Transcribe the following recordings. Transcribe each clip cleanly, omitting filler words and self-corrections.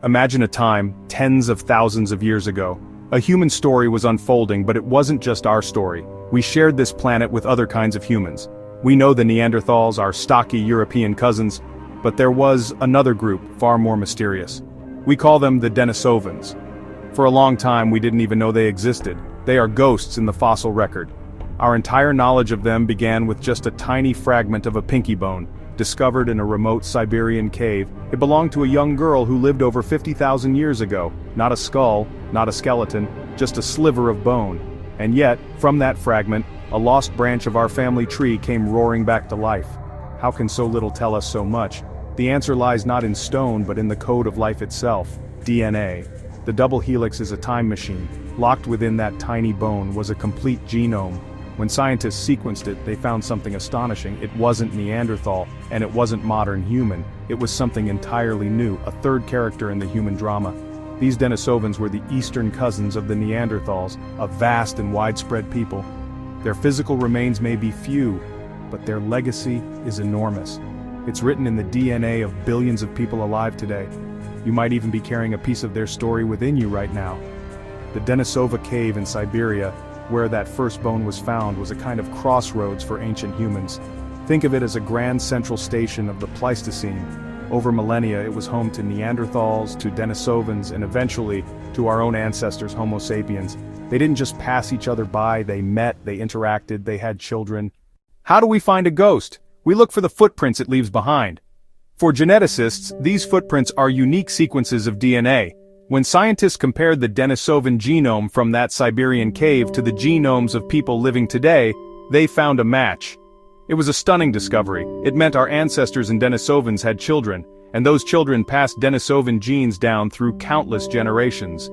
Imagine a time, tens of thousands of years ago. A human story was unfolding, but it wasn't just our story. We shared this planet with other kinds of humans. We know the Neanderthals, our stocky European cousins, but there was another group, far more mysterious. We call them the Denisovans. For a long time we didn't even know they existed. They are ghosts in the fossil record. Our entire knowledge of them began with just a tiny fragment of a pinky bone, discovered in a remote Siberian cave. It belonged to a young girl who lived over 50,000 years ago. Not a skull, not a skeleton, just a sliver of bone. And yet, from that fragment, a lost branch of our family tree came roaring back to life. How can so little tell us so much? The answer lies not in stone but in the code of life itself, DNA. The double helix is a time machine. Locked within that tiny bone was a complete genome. When scientists sequenced it, they found something astonishing. It wasn't Neanderthal, and it wasn't modern human. It was something entirely new, a third character in the human drama. These Denisovans were the eastern cousins of the Neanderthals, a vast and widespread people. Their physical remains may be few, but their legacy is enormous. It's written in the DNA of billions of people alive today. You might even be carrying a piece of their story within you right now. The Denisova cave in Siberia, where that first bone was found, was a kind of crossroads for ancient humans. Think of it as a grand central station of the Pleistocene. Over millennia it was home to Neanderthals, to Denisovans, and eventually to our own ancestors, Homo sapiens. They didn't just pass each other by, they met, they interacted, they had children. How do we find a ghost? We look for the footprints it leaves behind. For geneticists, these footprints are unique sequences of DNA. When scientists compared the Denisovan genome from that Siberian cave to the genomes of people living today, they found a match. It was a stunning discovery. It meant our ancestors and Denisovans had children, and those children passed Denisovan genes down through countless generations.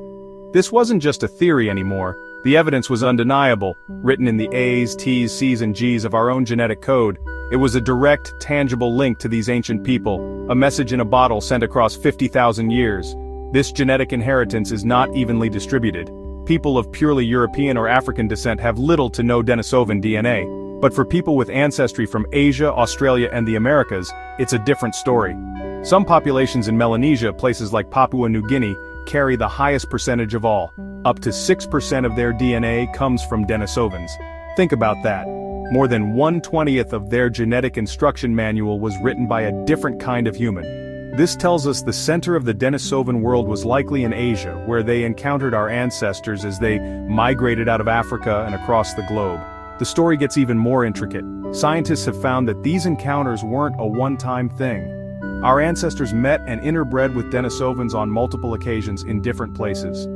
This wasn't just a theory anymore. The evidence was undeniable, written in the A's, T's, C's, and G's of our own genetic code. It was a direct, tangible link to these ancient people, a message in a bottle sent across 50,000 years. This genetic inheritance is not evenly distributed. People of purely European or African descent have little to no Denisovan DNA. But for people with ancestry from Asia, Australia, and the Americas, it's a different story. Some populations in Melanesia, places like Papua New Guinea, carry the highest percentage of all. Up to 6% of their DNA comes from Denisovans. Think about that. More than 1/20th of their genetic instruction manual was written by a different kind of human. This tells us the center of the Denisovan world was likely in Asia, where they encountered our ancestors as they migrated out of Africa and across the globe. The story gets even more intricate. Scientists have found that these encounters weren't a one-time thing. Our ancestors met and interbred with Denisovans on multiple occasions in different places.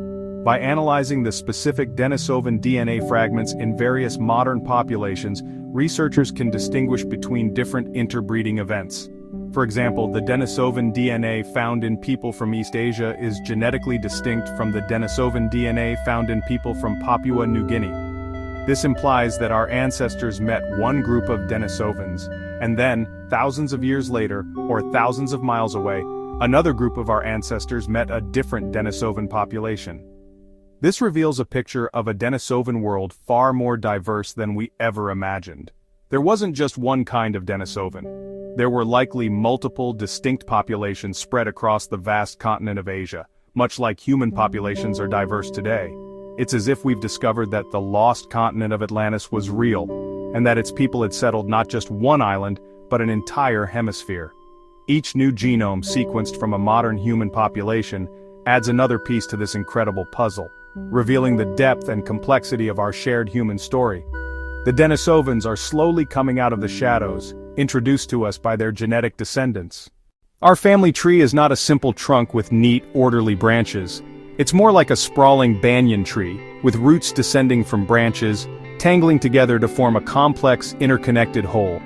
By analyzing the specific Denisovan DNA fragments in various modern populations, researchers can distinguish between different interbreeding events. For example, the Denisovan DNA found in people from East Asia is genetically distinct from the Denisovan DNA found in people from Papua New Guinea. This implies that our ancestors met one group of Denisovans, and then, thousands of years later, or thousands of miles away, another group of our ancestors met a different Denisovan population. This reveals a picture of a Denisovan world far more diverse than we ever imagined. There wasn't just one kind of Denisovan. There were likely multiple distinct populations spread across the vast continent of Asia, much like human populations are diverse today. It's as if we've discovered that the lost continent of Atlantis was real, and that its people had settled not just one island, but an entire hemisphere. Each new genome sequenced from a modern human population adds another piece to this incredible puzzle, revealing the depth and complexity of our shared human story. The Denisovans are slowly coming out of the shadows, introduced to us by their genetic descendants. Our family tree is not a simple trunk with neat, orderly branches. It's more like a sprawling banyan tree, with roots descending from branches, tangling together to form a complex, interconnected whole.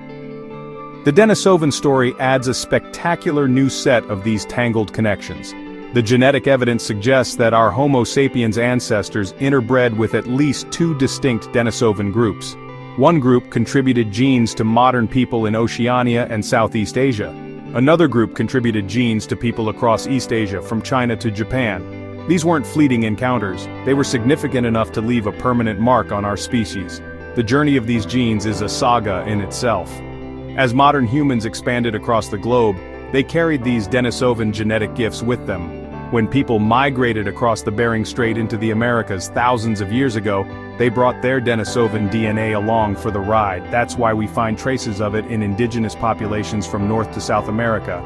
The Denisovan story adds a spectacular new set of these tangled connections. The genetic evidence suggests that our Homo sapiens ancestors interbred with at least two distinct Denisovan groups. One group contributed genes to modern people in Oceania and Southeast Asia. Another group contributed genes to people across East Asia, from China to Japan. These weren't fleeting encounters, they were significant enough to leave a permanent mark on our species. The journey of these genes is a saga in itself. As modern humans expanded across the globe, they carried these Denisovan genetic gifts with them. When people migrated across the Bering Strait into the Americas thousands of years ago, they brought their Denisovan DNA along for the ride. That's why we find traces of it in indigenous populations from North to South America.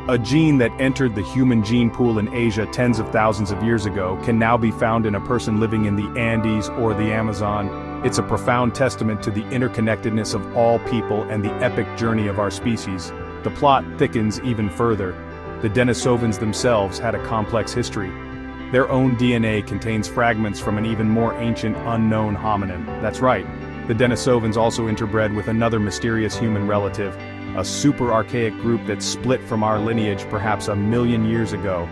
A gene that entered the human gene pool in Asia tens of thousands of years ago can now be found in a person living in the Andes or the Amazon. It's a profound testament to the interconnectedness of all people and the epic journey of our species. The plot thickens even further. The Denisovans themselves had a complex history. Their own DNA contains fragments from an even more ancient unknown hominin. That's right, the Denisovans also interbred with another mysterious human relative, a super archaic group that split from our lineage perhaps 1,000,000 years ago.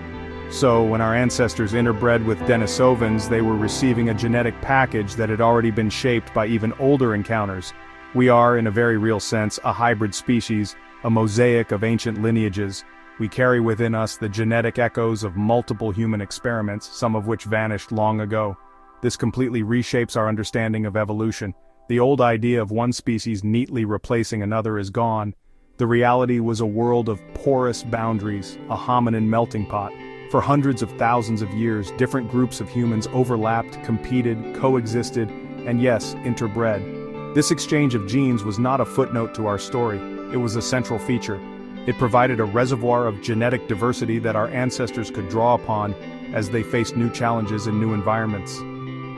So when our ancestors interbred with Denisovans, they were receiving a genetic package that had already been shaped by even older encounters. We are, in a very real sense, a hybrid species, a mosaic of ancient lineages. We carry within us the genetic echoes of multiple human experiments, some of which vanished long ago. This completely reshapes our understanding of evolution. The old idea of one species neatly replacing another is gone. The reality was a world of porous boundaries, a hominin melting pot. For hundreds of thousands of years, different groups of humans overlapped, competed, coexisted, and yes, interbred. This exchange of genes was not a footnote to our story, it was a central feature. It provided a reservoir of genetic diversity that our ancestors could draw upon as they faced new challenges in new environments.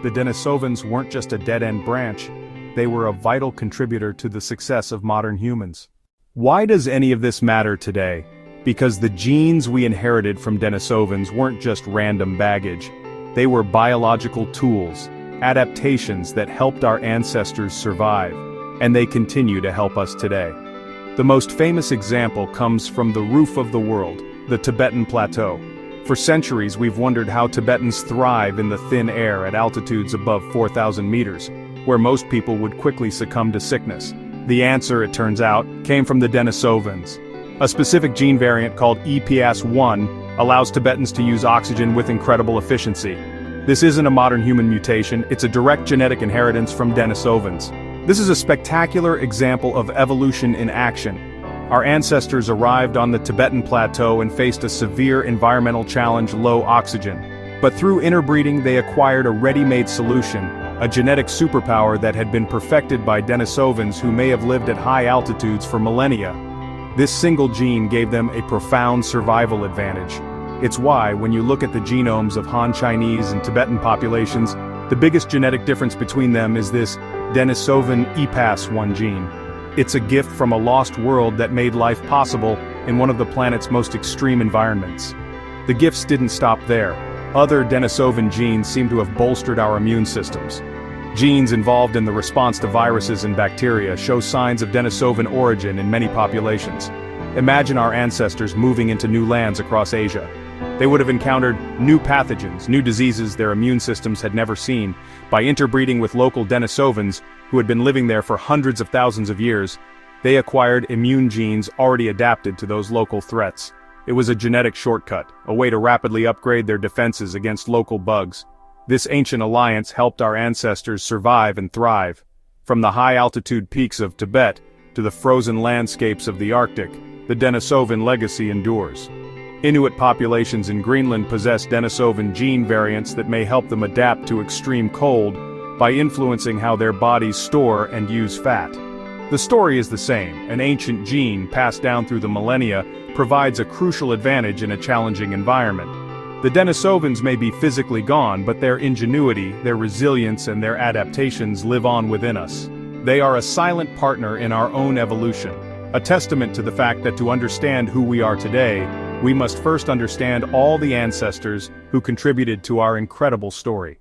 The Denisovans weren't just a dead-end branch, they were a vital contributor to the success of modern humans. Why does any of this matter today? Because the genes we inherited from Denisovans weren't just random baggage. They were biological tools, adaptations that helped our ancestors survive, and they continue to help us today. The most famous example comes from the roof of the world, the Tibetan Plateau. For centuries we've wondered how Tibetans thrive in the thin air at altitudes above 4,000 meters, where most people would quickly succumb to sickness. The answer, it turns out, came from the Denisovans. A specific gene variant called EPAS1 allows Tibetans to use oxygen with incredible efficiency. This isn't a modern human mutation, it's a direct genetic inheritance from Denisovans. This is a spectacular example of evolution in action. Our ancestors arrived on the Tibetan Plateau and faced a severe environmental challenge: low oxygen. But through interbreeding they acquired a ready-made solution, a genetic superpower that had been perfected by Denisovans who may have lived at high altitudes for millennia. This single gene gave them a profound survival advantage. It's why, when you look at the genomes of Han Chinese and Tibetan populations, the biggest genetic difference between them is this Denisovan EPAS1 gene. It's a gift from a lost world that made life possible in one of the planet's most extreme environments. The gifts didn't stop there. Other Denisovan genes seem to have bolstered our immune systems. Genes involved in the response to viruses and bacteria show signs of Denisovan origin in many populations. Imagine our ancestors moving into new lands across Asia. They would have encountered new pathogens, new diseases their immune systems had never seen. By interbreeding with local Denisovans, who had been living there for hundreds of thousands of years, they acquired immune genes already adapted to those local threats. It was a genetic shortcut, a way to rapidly upgrade their defenses against local bugs. This ancient alliance helped our ancestors survive and thrive. From the high-altitude peaks of Tibet to the frozen landscapes of the Arctic, the Denisovan legacy endures. Inuit populations in Greenland possess Denisovan gene variants that may help them adapt to extreme cold by influencing how their bodies store and use fat. The story is the same. An ancient gene passed down through the millennia provides a crucial advantage in a challenging environment. The Denisovans may be physically gone, but their ingenuity, their resilience, and their adaptations live on within us. They are a silent partner in our own evolution, a testament to the fact that to understand who we are today, we must first understand all the ancestors who contributed to our incredible story.